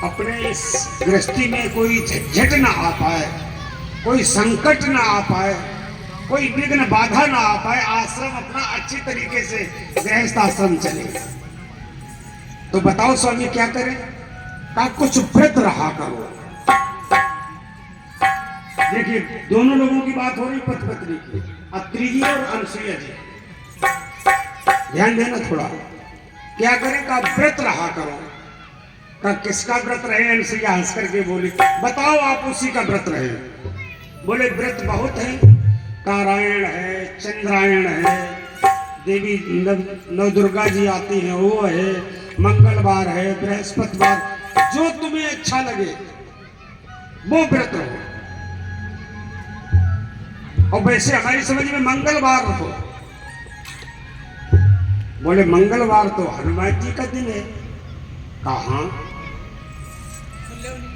अपने इस गृहस्थी में कोई झंझट ना आ पाए, कोई संकट ना आ पाए, कोई विघ्न बाधा ना आ पाए, आश्रम अपना अच्छी तरीके से गृहस्थ आश्रम चले। तो बताओ स्वामी क्या करें? का कुछ व्रत रहा करो। देखिए दोनों लोगों की बात हो रही, पति पत्नी की, अत्रि जी और अनसुईया जी। ध्यान देना थोड़ा। क्या करें? का व्रत रहा करो। का किसका व्रत रहे? अनसुईया हंस करके बोली, बताओ आप उसी का व्रत रहे। बोले व्रत बहुत है, नारायण है, चंद्रायण है, देवी नवदुर्गा जी आती हैं वो है, मंगलवार है, बृहस्पतिवार, जो तुम्हें अच्छा लगे वो व्रत रहो। और वैसे हमारी समझ में मंगलवार रखो। बोले मंगलवार तो हनुमान जी का दिन है। कहा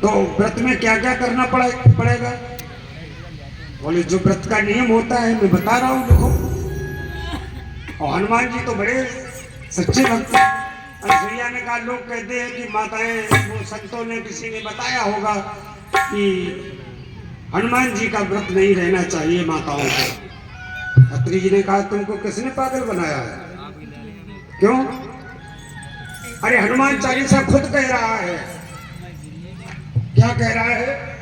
तो व्रत में क्या क्या करना पड़ेगा? बोले जो व्रत का नियम होता है मैं बता रहा हूं, देखो। और हनुमान जी तो बड़े सच्चे भक्त हैं। अनसुईया ने कहा, लोग कहते हैं कि माताएं, वो संतों ने किसी ने बताया होगा कि हनुमान जी का व्रत नहीं रहना चाहिए माताओं को। अत्रि जी ने कहा, तुमको किसने पागल बनाया है? क्यों? अरे हनुमान चालीसा खुद कह रहा है। क्या कह रहा है?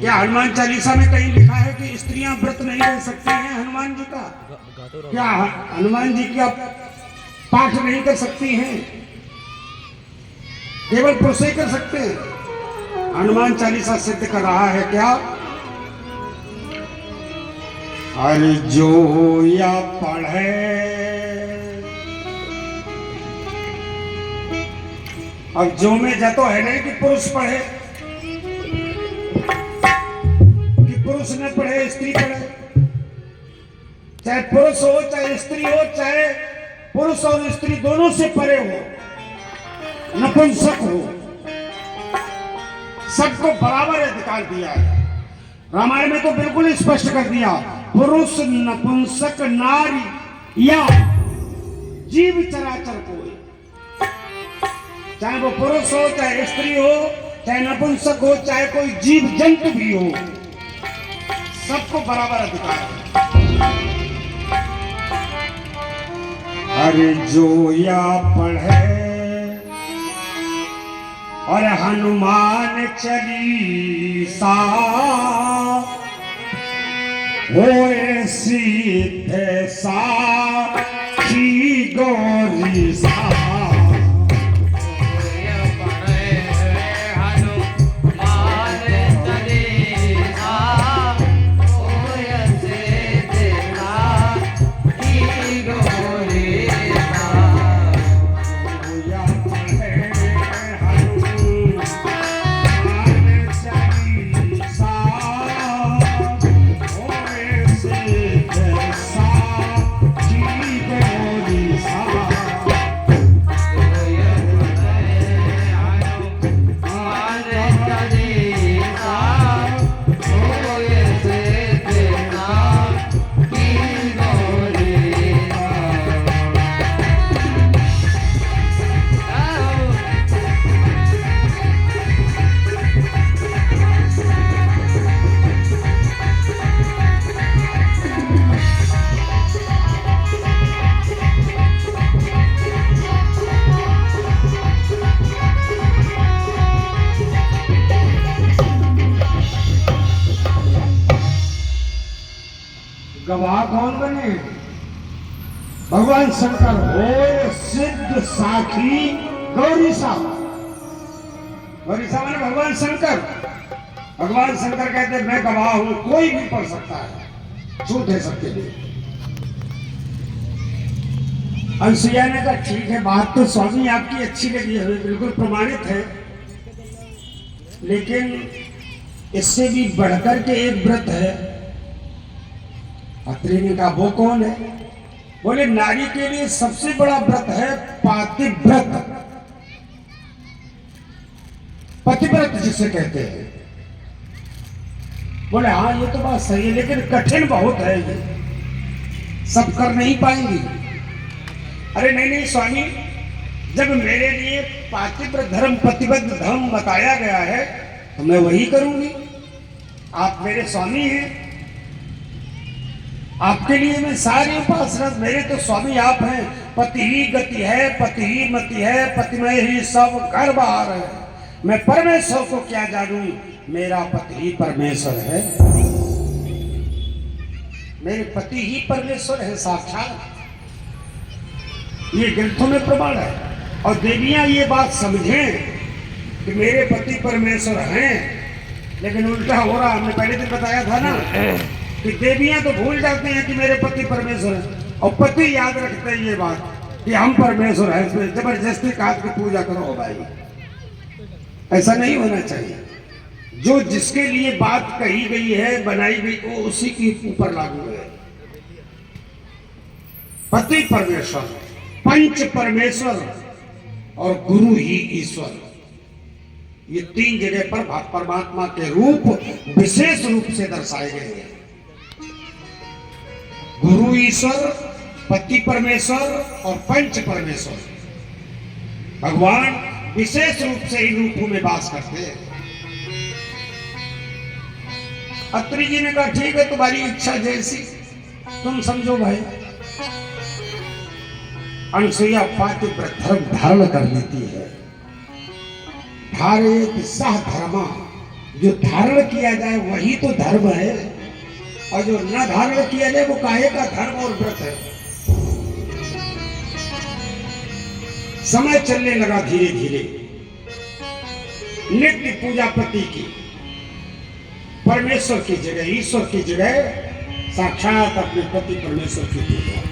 क्या हनुमान चालीसा में कहीं लिखा है कि स्त्रियां व्रत नहीं रह सकती हैं हनुमान जी का? क्या हनुमान जी का पाठ नहीं कर सकती हैं? केवल पुरुष ही कर सकते हैं। हनुमान चालीसा सिद्ध कर रहा है क्या? अरे जो या पढ़े, अब जो में जा तो है नहीं कि पुरुष पढ़े, कि पुरुष न पढ़े स्त्री पढ़े। चाहे पुरुष हो, चाहे स्त्री हो, चाहे पुरुष और स्त्री दोनों से परे हो, नपुंसक हो, सबको बराबर अधिकार दिया है। रामायण में तो बिल्कुल स्पष्ट कर दिया, पुरुष, नपुंसक, नारी या जीव चराचर को, चाहे वो पुरुष हो, चाहे स्त्री हो, चाहे नपुंसक हो, चाहे कोई जीव जंतु भी हो, सबको बराबर अधिकार है। अरे जो या पढ़े और हनुमान चालीसा, होए सिद्ध साखी गौरी सा। गवाह कौन बने? भगवान शंकर हो सिद्ध साखी गौरी साहब। गौरी साहब ने भगवान शंकर। भगवान शंकर कहते मैं गवाह हूं, कोई भी पढ़ सकता है, छूट है सबके लिए। अनसुईया ने कहा ठीक है, बात तो स्वामी आपकी अच्छी लगी हमें, बिल्कुल प्रमाणित है, लेकिन इससे भी बढ़कर के एक व्रत है। अत्रि ने कहा वो कौन है? बोले नारी के लिए सबसे बड़ा व्रत है पातिव्रत, पतिव्रत जिसे कहते हैं। बोले हाँ ये तो बात सही है, लेकिन कठिन बहुत है, ये सब कर नहीं पाएंगी। अरे नहीं नहीं स्वामी, जब मेरे लिए पातिव्र धर्म प्रतिबद्ध धर्म बताया गया है तो मैं वही करूंगी। आप मेरे स्वामी हैं, आपके लिए मैं सारी उपासना, मेरे तो स्वामी आप हैं। पति ही गति है, पति ही मति है, पति में ही सब घर बाहर है। मैं परमेश्वर को क्या जानूं, मेरा पति ही परमेश्वर है। मेरे पति ही परमेश्वर है साक्षात, ये ग्रंथों में प्रमाण है। और देवियां ये बात समझें कि मेरे पति परमेश्वर हैं, लेकिन उल्टा हो रहा। हमने पहले दिन बताया था ना कि देवियां तो भूल जाते हैं कि मेरे पति परमेश्वर हैं, और पति याद रखते हैं ये बात कि हम परमेश्वर हैं। इसमें जबरदस्ती काट के पूजा करो भाई, ऐसा नहीं होना चाहिए। जो जिसके लिए बात कही गई है, बनाई गई, वो उसी के ऊपर लागू है। पति परमेश्वर, पंच परमेश्वर और गुरु ही ईश्वर, ये तीन जगह पर परमात्मा के रूप विशेष रूप से दर्शाए गए हैं। गुरु ईश्वर, पति परमेश्वर और पंच परमेश्वर, भगवान विशेष रूप से इन रूपों में वास करते हैं। अत्रि जी ने कहा ठीक है, तुम्हारी इच्छा जैसी तुम समझो भाई। अनसुईया पातिव्रत धर्म धारण कर लेती है। धारेत सह धर्मा, जो धारण किया जाए वही तो धर्म है, और जो न धारण किया जाए वो काहे का धर्म और व्रत है। समय चलने लगा धीरे धीरे। नित्य पूजा पति की, परमेश्वर की जगह, ईश्वर की जगह साक्षात अपने पति परमेश्वर की पूजा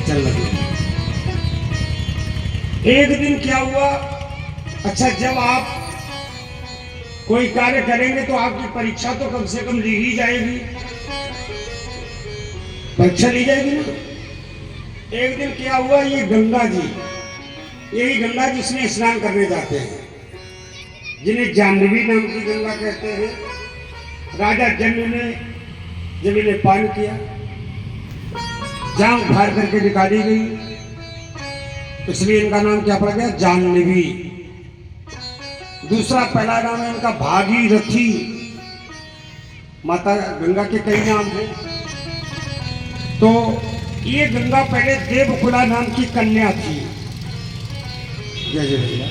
चल लगी। एक दिन क्या हुआ, अच्छा जब आप कोई कार्य करेंगे तो आपकी परीक्षा तो कम से कम ली ही जाएगी, परीक्षा ली जाएगी ना। एक दिन क्या हुआ, ये गंगा जी, यही गंगा जिसमें स्नान करने जाते हैं, जिन्हें जाह्नवी नाम की गंगा कहते हैं। राजा जनक ने जब इन्हें पान किया, जांघ फाड़ करके निकाली गई, इसलिए इनका नाम क्या पड़ गया, जाह्नवी। दूसरा पहला नाम है इनका भागीरथी। माता गंगा के कई नाम हैं। तो ये गंगा पहले देवकुला नाम की कन्या थी। जय जय भैया।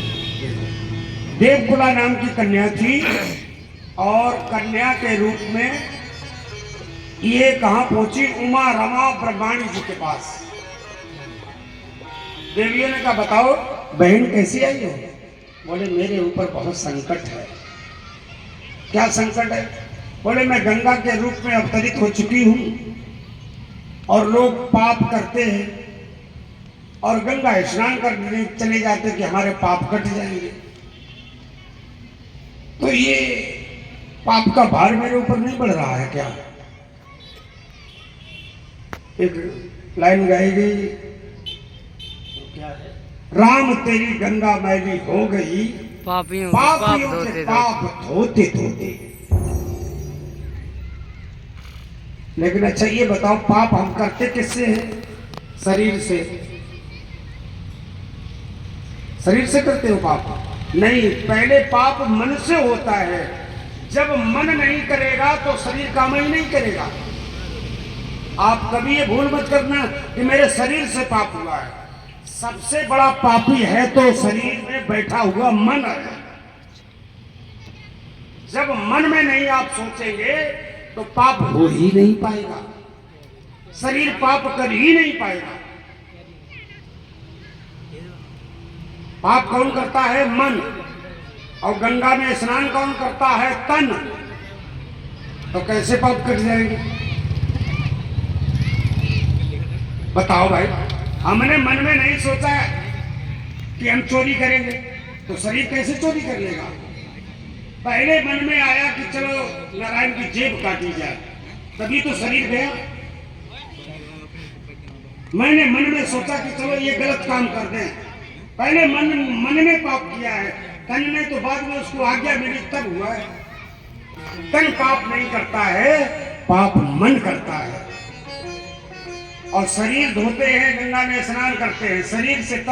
देवकुला नाम की कन्या थी, और कन्या के रूप में ये कहां पहुंची, उमा रमा ब्रह्माणी जी के पास। देवियों ने कहा बताओ बहन कैसी आई हो। बोले मेरे ऊपर बहुत संकट है। क्या संकट है। बोले मैं गंगा के रूप में अवतरित हो चुकी हूं, और लोग पाप करते हैं और गंगा स्नान करने चले जाते कि हमारे पाप कट जाएंगे। तो ये पाप का भार मेरे ऊपर नहीं बढ़ रहा है क्या। एक लाइन गाई गई, क्या है, राम तेरी गंगा मैली हो गई, पापियों के पाप धोते धोते। लेकिन अच्छा ये बताओ, पाप हम करते किससे हैं, शरीर से। शरीर से करते हो पाप नहीं, पहले पाप मन से होता है। जब मन नहीं करेगा तो शरीर काम ही नहीं करेगा। आप कभी ये भूल मत करना कि मेरे शरीर से पाप हुआ है। सबसे बड़ा पापी है तो शरीर में बैठा हुआ मन है। जब मन में नहीं आप सोचेंगे तो पाप हो ही नहीं पाएगा, शरीर पाप कर ही नहीं पाएगा। पाप कौन करता है, मन। और गंगा में स्नान कौन करता है, तन। तो कैसे पाप कट जाएंगे बताओ भाई। हमने मन में नहीं सोचा कि हम चोरी करेंगे, तो शरीर कैसे चोरी कर लेगा। पहले मन में आया कि चलो नारायण की जेब काटी जाए, तभी तो शरीर गया। मैंने मन में सोचा कि चलो ये गलत काम कर दें, पहले मन ने पाप किया है। तन ने तो बाद में उसको आज्ञा मिली तब हुआ है। तन पाप नहीं करता है, पाप मन करता है। और शरीर धोते हैं, गंगा में स्नान करते हैं, शरीर से